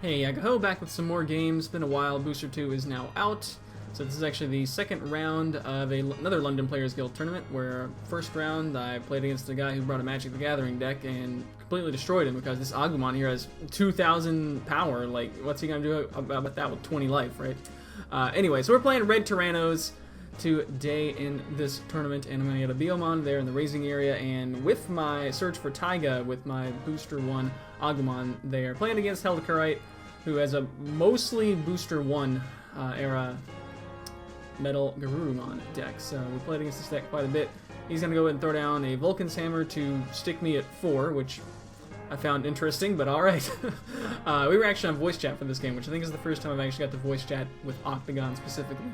Hey, Yagaho, back with some more games. Been a while. Booster 2 is now out. So this is actually the second round of another London Players Guild tournament, where first round I played against a guy who brought a Magic the Gathering deck and completely destroyed him because this Agumon here has 2,000 power. Like, what's he going to do about that with 20 life, right? Anyway, so we're playing Red Tyrannos today in this tournament, and I'm going to get a Biomon there in the raising area, and with my search for Taiga with my Booster 1 Agumon there, playing against Heldacarite, who has a mostly Booster 1 era Metal Garurumon deck. So we played against this deck quite a bit. He's going to go ahead and throw down a Vulcan's Hammer to stick me at 4, which I found interesting, but alright. We were actually on voice chat for this game, which I think is the first time I've actually got to voice chat with Octagon specifically.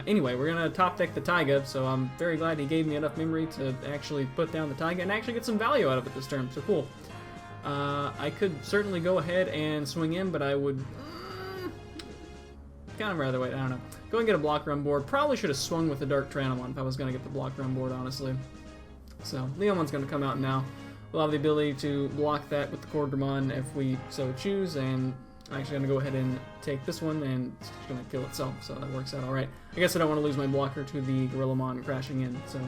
Anyway, we're going to top deck the Taiga, so I'm very glad he gave me enough memory to actually put down the Taiga and actually get some value out of it this turn, so cool. I could certainly go ahead and swing in, but I would kind of rather wait, I don't know. Go and get a blocker on board. Probably should have swung with the Dark Tyrannomon if I was going to get the blocker on board, honestly. So, Leomon's going to come out now. We'll have the ability to block that with the Cordramon if we so choose, and I'm actually going to go ahead and take this one, and it's going to kill itself, so that works out alright. I guess I don't want to lose my blocker to the Gorillamon crashing in, so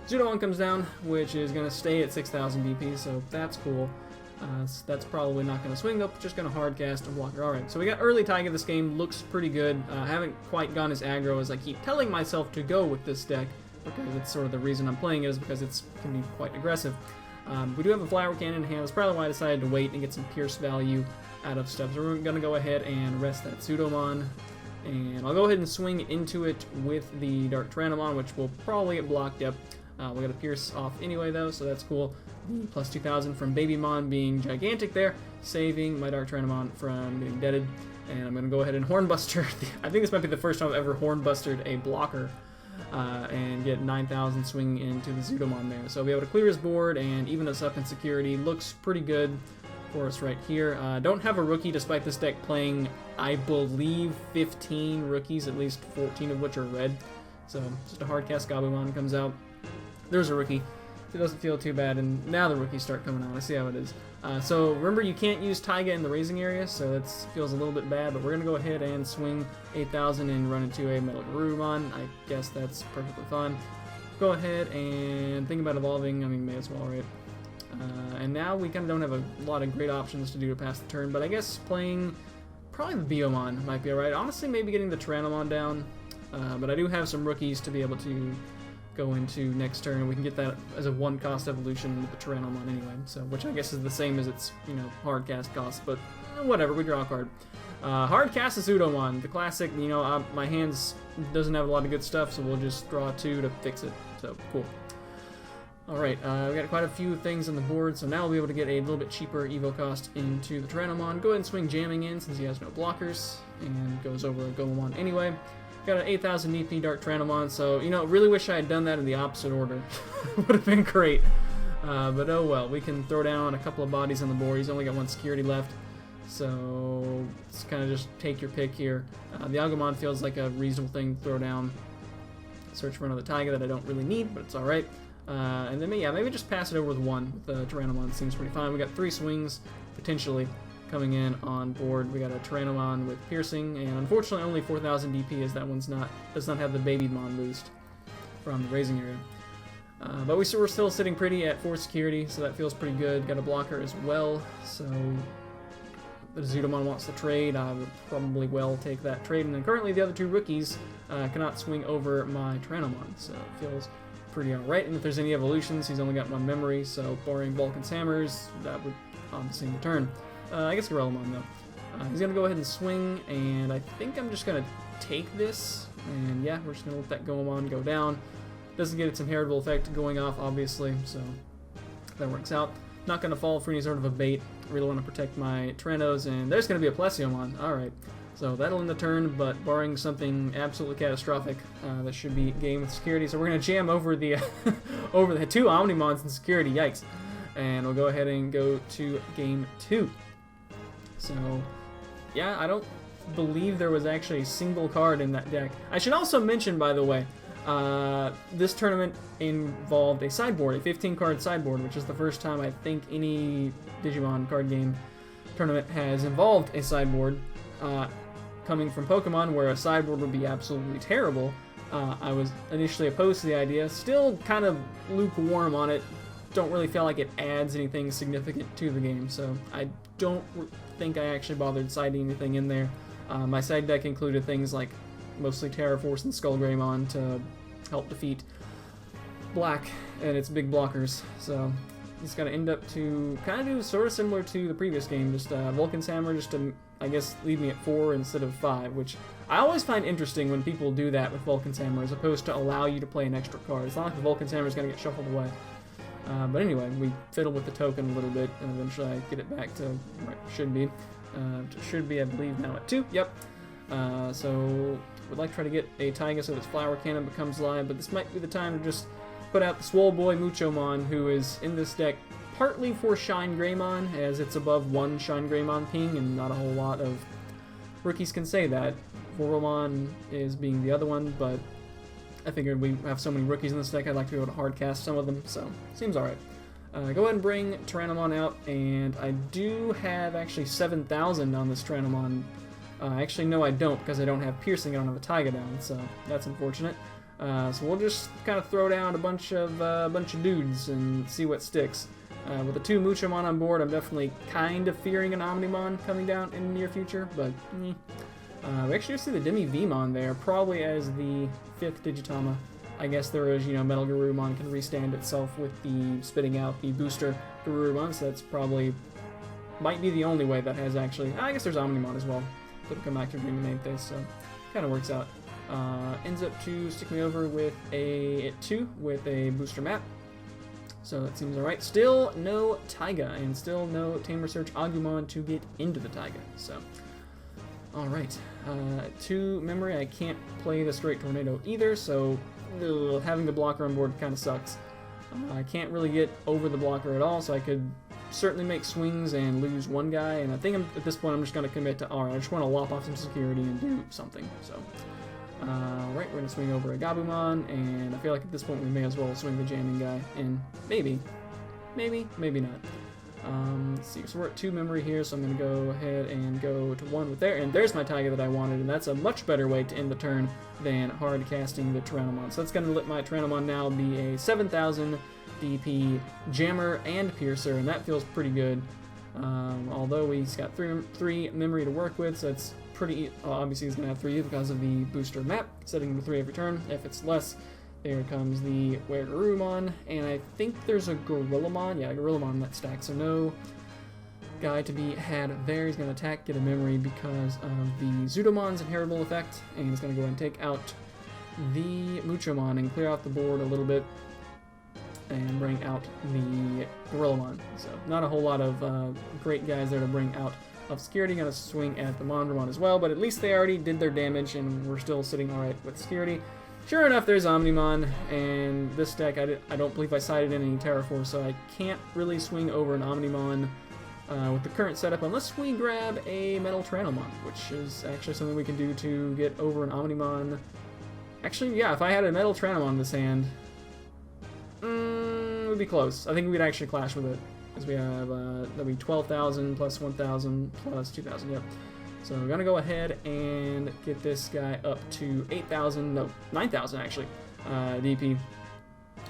Zudomon comes down, which is going to stay at 6,000 DP, so that's cool. That's probably not going to swing, though, just going to hard cast a blocker. Alright, so we got early Taiga. This game looks pretty good. I haven't quite gone as aggro as I keep telling myself to go with this deck, because it's sort of the reason I'm playing it, is because it can be quite aggressive. We do have a Flower Cannon in hand. That's probably why I decided to wait and get some Pierce value out of stuff. So we're going to go ahead and rest that Zudomon, and I'll go ahead and swing into it with the Dark Tyrannomon, which will probably get blocked up. We got a Pierce off anyway, though, so that's cool. Plus 2,000 from Babymon being gigantic there, saving my Dark Tyrannomon from getting deaded. And I'm going to go ahead and Hornbuster. I think this might be the first time I've ever Hornbustered a blocker and get 9,000 swinging into the Zudomon there. So I'll be able to clear his board and even us up in security. Looks pretty good for us right here. Don't have a rookie despite this deck playing, I believe, 15 rookies, at least 14 of which are red. So just a hard cast Gabumon comes out. There's a rookie. It doesn't feel too bad, and now the rookies start coming out. I see how it is. So remember, you can't use Taiga in the raising area, so that feels a little bit bad, but we're going to go ahead and swing 8,000 and run into a Metal Garurumon. I guess that's perfectly fine. Go ahead and think about evolving. I mean, may as well, right? And now we kind of don't have a lot of great options to do to pass the turn, but I guess playing probably the Biomon might be alright. Honestly, maybe getting the Tyrannomon down, but I do have some rookies to be able to go into next turn, and we can get that as a one-cost evolution with the Tyrannomon anyway, so which I guess is the same as its, hard cast cost, but whatever, we draw a card. Hard cast a Zudomon, the classic, my hands doesn't have a lot of good stuff, so we'll just draw 2 to fix it, so cool. Alright, we got quite a few things on the board, so now we'll be able to get a little bit cheaper Evo cost into the Tyrannomon. Go ahead and swing Jamming in since he has no blockers, and goes over a Goemon anyway. Got an 8,000 EP Dark Tyrannomon, so, really wish I had done that in the opposite order. Would have been great. But oh well, we can throw down a couple of bodies on the board. He's only got 1 security left, so let's kind of just take your pick here. The Agumon feels like a reasonable thing to throw down. Search for another Taiga that I don't really need, but it's alright. And then, maybe just pass it over with 1 with the Tyrannomon. Seems pretty fine. We got 3 swings, potentially, coming in on board. We got a Tyrannomon with Piercing, and unfortunately only 4,000 DP, as that one's does not have the Babymon boost from the raising area. But we're still sitting pretty at 4 security, so that feels pretty good. Got a blocker as well, so the Zudomon wants to trade. I would probably well take that trade, and then currently the other 2 rookies cannot swing over my Tyrannomon, so it feels pretty alright. And if there's any evolutions, he's only got 1 memory, so barring Vulcan's Hammers, that would obviously return. I guess Gorillamon, though. He's going to go ahead and swing, and I think I'm just going to take this, and yeah, we're just going to let that Goemon go down. Doesn't get its inheritable effect going off, obviously, so that works out. Not going to fall for any sort of a bait. Really want to protect my Tyrannos, and there's going to be a Plesiomon. Alright, so that'll end the turn, but barring something absolutely catastrophic, that should be game with security. So we're going to jam over the over the 2 Omnimons in security, yikes. And we'll go ahead and go to game 2. So, yeah, I don't believe there was actually a single card in that deck. I should also mention, by the way, this tournament involved a sideboard, a 15-card sideboard, which is the first time I think any Digimon card game tournament has involved a sideboard. Coming from Pokemon, where a sideboard would be absolutely terrible, I was initially opposed to the idea. Still kind of lukewarm on it. Don't really feel like it adds anything significant to the game, so I don't think I actually bothered siding anything in there. My side deck included things like mostly Terra Force and Skullgreymon to help defeat Black and its big blockers, so it's going to end up to kind of do sort of similar to the previous game, just Vulcan's Hammer, just to, I guess, leave me at 4 instead of 5, which I always find interesting when people do that with Vulcan's Hammer, as opposed to allow you to play an extra card. It's not like the Vulcan's Hammer is going to get shuffled away. But anyway, we fiddle with the token a little bit, and eventually I get it back to where it should be. Should be, I believe, now at 2. Yep. So, would like to try to get a Taiga so this Flower Cannon becomes live, but this might be the time to just put out the Swole Boy Muchomon, who is in this deck partly for Shine Greymon, as it's above 1 Shine Greymon ping, and not a whole lot of rookies can say that. Voromon is being the other one, but I figured we have so many rookies in this deck, I'd like to be able to hard cast some of them, so seems alright. Go ahead and bring Tyrannomon out, and I do have actually 7,000 on this Tyrannomon. Actually, no, I don't, because I don't have Piercing, I don't have a Taiga down, so that's unfortunate. So we'll just kind of throw down a bunch of dudes and see what sticks. With the 2 Muchomon on board, I'm definitely kind of fearing an Omnimon coming down in the near future, but we actually see the Demi-Vmon there, probably as the 5th Digitama. I guess there is, Metal Garurumon can restand itself with the spitting out the booster Garurumon, so that's probably, might be the only way that has actually, I guess there's Omnimon as well. Could come back to Dream the main phase, so kind of works out. Ends up to stick me over with a 2 with a booster map. So that seems alright. Still no Taiga, and still no Tamer Search Agumon to get into the Taiga. So, alright. 2 memory, I can't play the Straight Tornado either, so having the blocker on board kind of sucks. I can't really get over the blocker at all, so I could certainly make swings and lose one guy, and I think at this point I'm just going to commit to alright, I just want to lop off some security and do something, so. Right, we're going to swing over a Gabumon, and I feel like at this point we may as well swing the jamming guy, and maybe not. Let's see, so we're at 2 memory here, so I'm going to go ahead and go to 1 with there, and there's my Taiga that I wanted, and that's a much better way to end the turn than hard casting the Tyrannomon. So that's going to let my Tyrannomon now be a 7,000 DP Jammer and Piercer, and that feels pretty good. Although he's got 3 memory to work with, so that's pretty, obviously he's going to have 3 because of the booster map, setting him to 3 every turn. If it's less, there comes the Weregarurumon, and I think there's a Gorillamon, yeah, a Gorillamon in that stack, so no guy to be had there. He's going to attack, get a memory because of the Zudomon's inheritable effect, and he's going to go and take out the Muchomon and clear out the board a little bit, and bring out the Gorillamon. So not a whole lot of great guys there to bring out of security. Going to swing at the Mondramon as well, but at least they already did their damage, and we're still sitting alright with security. Sure enough, there's Omnimon, and this deck, I don't believe I sided in any Terra Force, so I can't really swing over an Omnimon with the current setup, unless we grab a Metal Tyrannomon, which is actually something we can do to get over an Omnimon. Actually, yeah, if I had a Metal Tyrannomon in this hand, it would be close. I think we'd actually clash with it, because we have, that'll be 12,000 plus 1,000 plus 2,000, yep. So we're going to go ahead and get this guy up to 8,000, no, 9,000 actually, DP.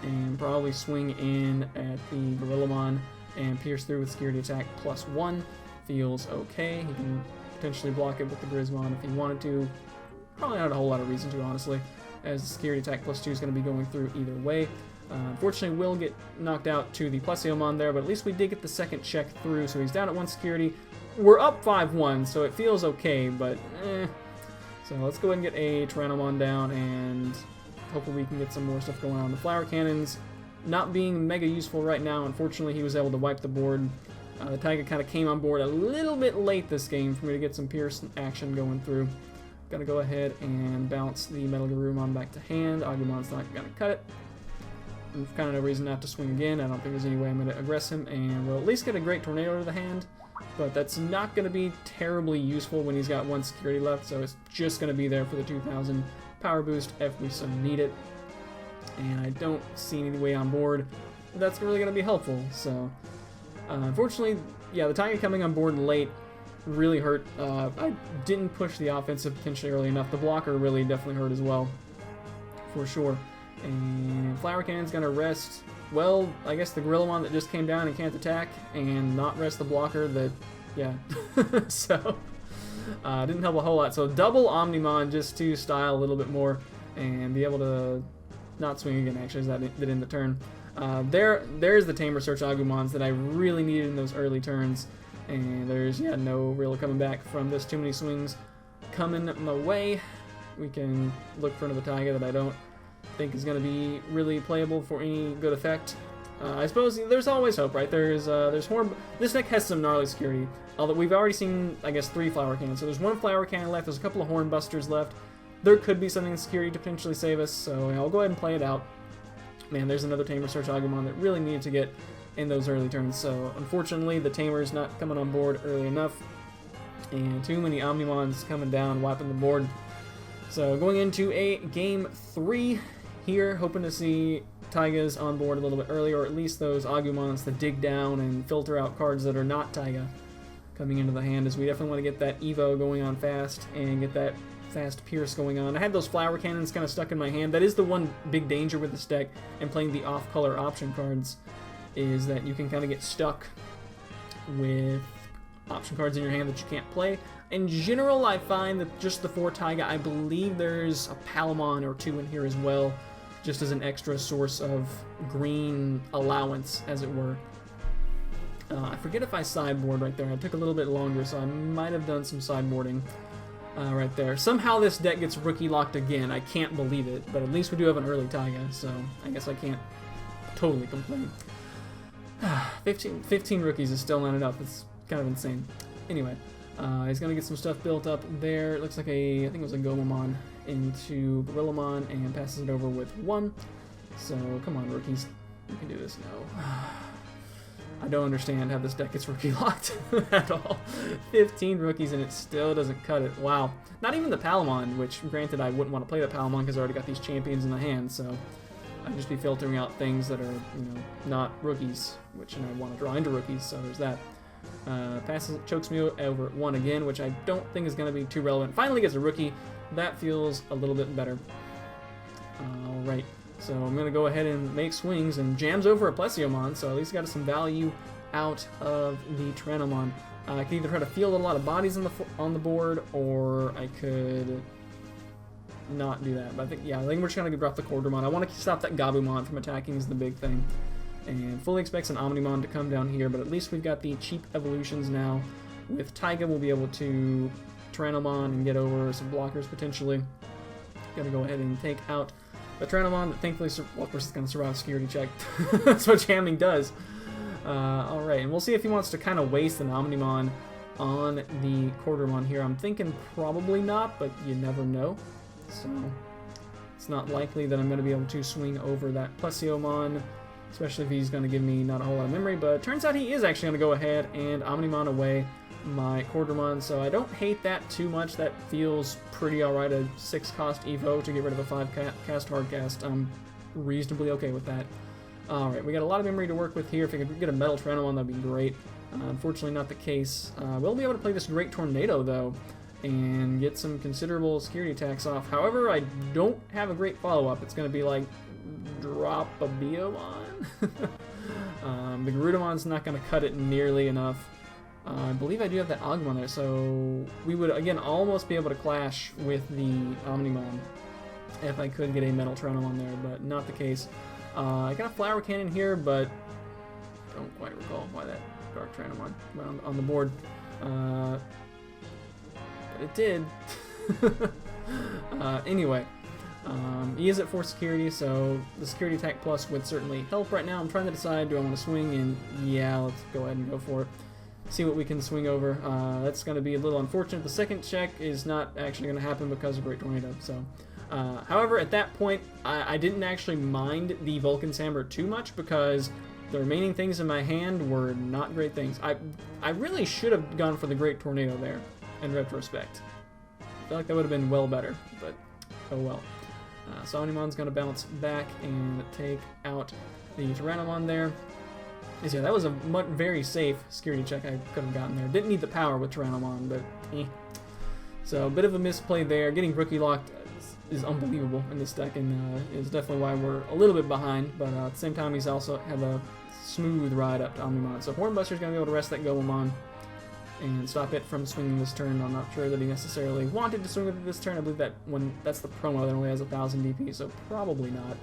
And probably swing in at the Gorillamon and pierce through with security attack plus 1. Feels okay. He can potentially block it with the Grismon if he wanted to. Probably not a whole lot of reason to, honestly, as the security attack plus 2 is going to be going through either way. Unfortunately, we'll get knocked out to the Plesiommon there, but at least we did get the second check through, so he's down at 1 security. We're up 5-1, so it feels okay, but So let's go ahead and get a Tyrannomon down, and hopefully we can get some more stuff going on. The Flower Cannons not being mega useful right now. Unfortunately, he was able to wipe the board. The Taiga kind of came on board a little bit late this game for me to get some Pierce action going through. Gonna go ahead and bounce the Metal Garurumon back to hand. Agumon's not gonna cut it. There's kind of no reason not to swing again. I don't think there's any way I'm going to aggress him, and we'll at least get a Great Tornado to the hand, but that's not going to be terribly useful when he's got 1 security left, so it's just going to be there for the 2,000 power boost if we so need it, and I don't see any way on board that's really going to be helpful, so unfortunately yeah, the Taiga coming on board late really hurt. I didn't push the offensive potentially early enough. The blocker really definitely hurt as well, for sure. And Flower Cannon's gonna rest, well, I guess the Gorillamon that just came down and can't attack, and not rest the blocker that, yeah. So, didn't help a whole lot. So double Omnimon just to style a little bit more and be able to not swing again, actually, as that in the turn. There's the Tamer Search Agumons that I really needed in those early turns. And there's, yeah, no real coming back from this. Too many swings coming my way. We can look for another Taiga that I don't think is going to be really playable for any good effect. I suppose there's always hope, right? There's Horn. This deck has some gnarly security. Although we've already seen, I guess, 3 Flower Cannons. So there's 1 Flower Cannon left. There's a couple of Horn Busters left. There could be something in security to potentially save us. So I'll go ahead and play it out. Man, there's another Tamer Search Agumon that really needed to get in those early turns. So unfortunately, the Tamer's not coming on board early enough. And too many Omnimons coming down, wiping the board. So going into a game 3 here, hoping to see Taigas on board a little bit earlier, or at least those Agumons that dig down and filter out cards that are not Taiga coming into the hand, as we definitely want to get that Evo going on fast and get that fast Pierce going on. I had those Flower Cannons kind of stuck in my hand. That is the one big danger with this deck and playing the off-color option cards, is that you can kind of get stuck with option cards in your hand that you can't play. In general, I find that just the 4 Taiga, I believe there's a Palamon or 2 in here as well, just as an extra source of green allowance, as it were. I forget if I sideboard right there. I took a little bit longer, so I might have done some sideboarding right there. Somehow this deck gets rookie locked again. I can't believe it, but at least we do have an early Taiga, so I guess I can't totally complain. 15 rookies is still not enough. It's kind of insane. Anyway, he's going to get some stuff built up there. It looks like I think it was a Gomamon into Gorillamon and passes it over with 1. So, come on, rookies. You can do this. No. I don't understand how this deck gets rookie locked at all. 15 rookies and it still doesn't cut it. Wow. Not even the Palamon, which, granted, I wouldn't want to play the Palamon because I already got these champions in the hand, so I'd just be filtering out things that are, not rookies, which I want to draw into rookies, so there's that. Chokes me over at 1 again, which I don't think is going to be too relevant. Finally gets a rookie. That feels a little bit better. Alright, so I'm going to go ahead and make swings, and jams over a Plesiomon, so at least got some value out of the Tyrannomon. I could either try to field a lot of bodies on the board, or I could not do that. But I think we're just going to drop the Quartermon. I want to stop that Gabumon from attacking is the big thing. And fully expects an Omnimon to come down here, but at least we've got the cheap evolutions now. With Taiga, we'll be able to Tyrannomon and get over some blockers potentially. Gotta go ahead and take out the Tyrannomon that thankfully, well, of course, it's going to survive a security check. That's what jamming does. Alright, and we'll see if he wants to kind of waste an Omnimon on the Quartermon here. I'm thinking probably not, but you never know. So, it's not likely that I'm going to be able to swing over that Plesiomon, especially if he's going to give me not a whole lot of memory, but it turns out he is actually going to go ahead and Omnimon away my Quartermon, so I don't hate that too much. That feels pretty alright, a 6-cost Evo to get rid of a 5-cast hardcast. I'm reasonably okay with that. Alright, we got a lot of memory to work with here. If we could get a Metal Tyrannomon, that'd be great. Unfortunately not the case. We'll be able to play this Great Tornado, though, and get some considerable security attacks off. However, I don't have a great follow-up. It's going to be like, drop a Biomon? The Gerudomon's not going to cut it nearly enough. I believe I do have that Agumon there, so we would, again, almost be able to clash with the Omnimon if I could get a Metal Tyrannomon there, but not the case. I got a Flower Cannon here, but I don't quite recall why that Dark Tyrannomon went on the board. But it did. Anyway, he is at 4 security, so the security attack plus would certainly help right now. I'm trying to decide, do I want to swing, and yeah, let's go ahead and go for it. See what we can swing over. That's going to be a little unfortunate. The second check is not actually going to happen because of Great Tornado. So, however, at that point, I didn't actually mind the Vulcan's Hammer too much because the remaining things in my hand were not great things. I really should have gone for the Great Tornado there in retrospect. I feel like that would have been well better, but oh well. So Omnimon's going to bounce back and take out the Tyrannomon there. Yeah, that was a very safe security check I could have gotten there. Didn't need the power with Tyrannomon, but eh. So a bit of a misplay there. Getting rookie locked is unbelievable in this deck, and is definitely why we're a little bit behind. But at the same time, he's also have a smooth ride up to Omnimon. So Hornbuster's going to be able to rest that Goemon and stop it from swinging this turn. I'm not sure that he necessarily wanted to swing with it this turn. I believe that that's the promo that only has 1,000 DP, so probably not.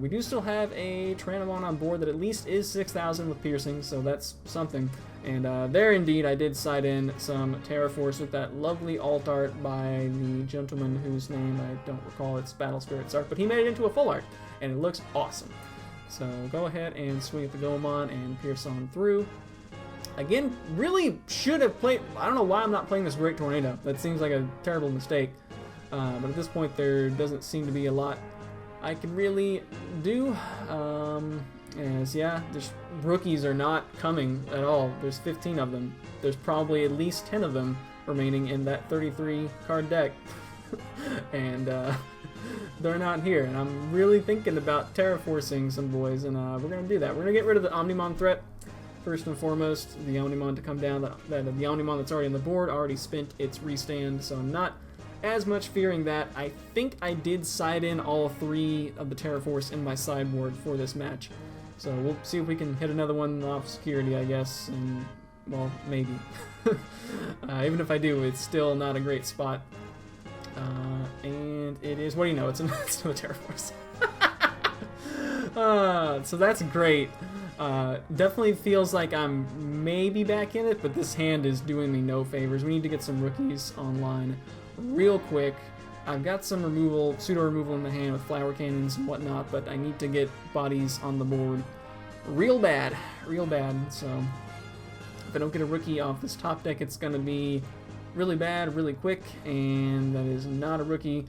We do still have a Tyrannomon on board that at least is 6,000 with piercing, so that's something. And there indeed I did side in some Terraforce with that lovely alt art by the gentleman whose name I don't recall. It's Battle Spirits art, but he made it into a full art, and it looks awesome. So go ahead and swing at the Goemon and pierce on through. Again, really should have played... I don't know why I'm not playing this Great Tornado. That seems like a terrible mistake. But at this point there doesn't seem to be a lot I can really do. As yeah, just rookies are not coming at all. There's 15 of them. There's probably at least 10 of them remaining in that 33 card deck. And they're not here. And I'm really thinking about terraforcing some boys, and we're going to do that. We're going to get rid of the Omnimon threat. First and foremost, the Omnimon to come down. The Omnimon that's already on the board already spent its restand, so I'm not as much fearing that. I think I did side in all 3 of the Terraforce in my sideboard for this match. So we'll see if we can hit another one off security, I guess, and, well, maybe. Even if I do, it's still not a great spot. And it is, what do you know, it's another Terraforce. So that's great. Definitely feels like I'm maybe back in it, but this hand is doing me no favors. We need to get some rookies online real quick. I've got some removal, pseudo removal in the hand with flower cannons and whatnot, but I need to get bodies on the board real bad. So if I don't get a rookie off this top deck, it's going to be really bad, really quick, and that is not a rookie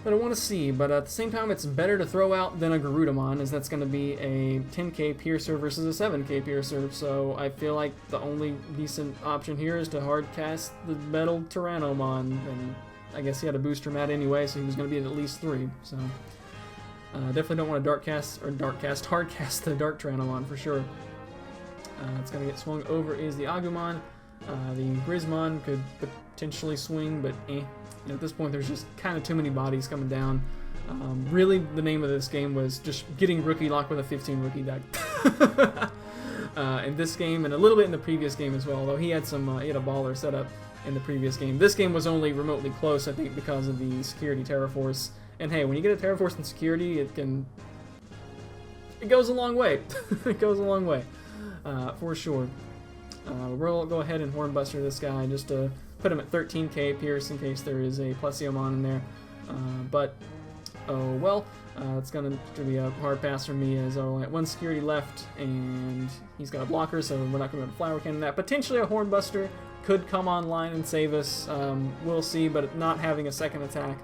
that I want to see. But at the same time, it's better to throw out than a Garudamon, as that's going to be a 10k Piercer versus a 7k Piercer. So I feel like the only decent option here is to hard cast the Metal Tyrannomon, and I guess he had a booster mat anyway, so he was going to be at least 3. So definitely don't want to hard cast the Dark Tyrannomon for sure. It's going to get swung over is the Agumon. The Grismon could potentially swing, but eh. At this point, there's just kind of too many bodies coming down. Really, the name of this game was just getting rookie locked with a 15 rookie deck. In this game, and a little bit in the previous game as well, although he had a baller setup in the previous game. This game was only remotely close, I think, because of the security Terraforce. And hey, when you get a Terraforce in security, it goes a long way. It goes a long way, for sure. We'll go ahead and Hornbuster this guy just to put him at 13k Pierce in case there is a Plesiomon in there. But, oh well, it's going to be a hard pass for me as I only have 1 security left, and he's got a blocker, so we're not going to be able to Flower Cannon that. Potentially a Hornbuster could come online and save us. We'll see, but not having a second attack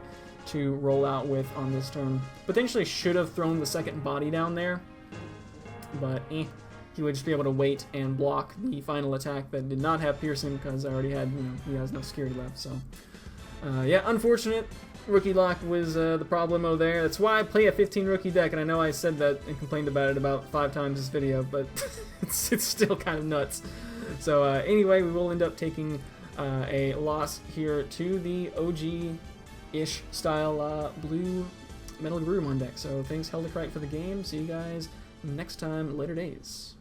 to roll out with on this turn. Potentially should have thrown the second body down there, but eh. He would just be able to wait and block the final attack that did not have piercing because I already had, he has no security left. So, yeah, unfortunate. Rookie lock was the problemo there. That's why I play a 15 rookie deck, and I know I said that and complained about it about 5 times this video, but it's still kind of nuts. So, anyway, we will end up taking a loss here to the OG-ish style blue Metal Garurumon deck. So, thanks Heldacarite for the game. See you guys next time. Later days.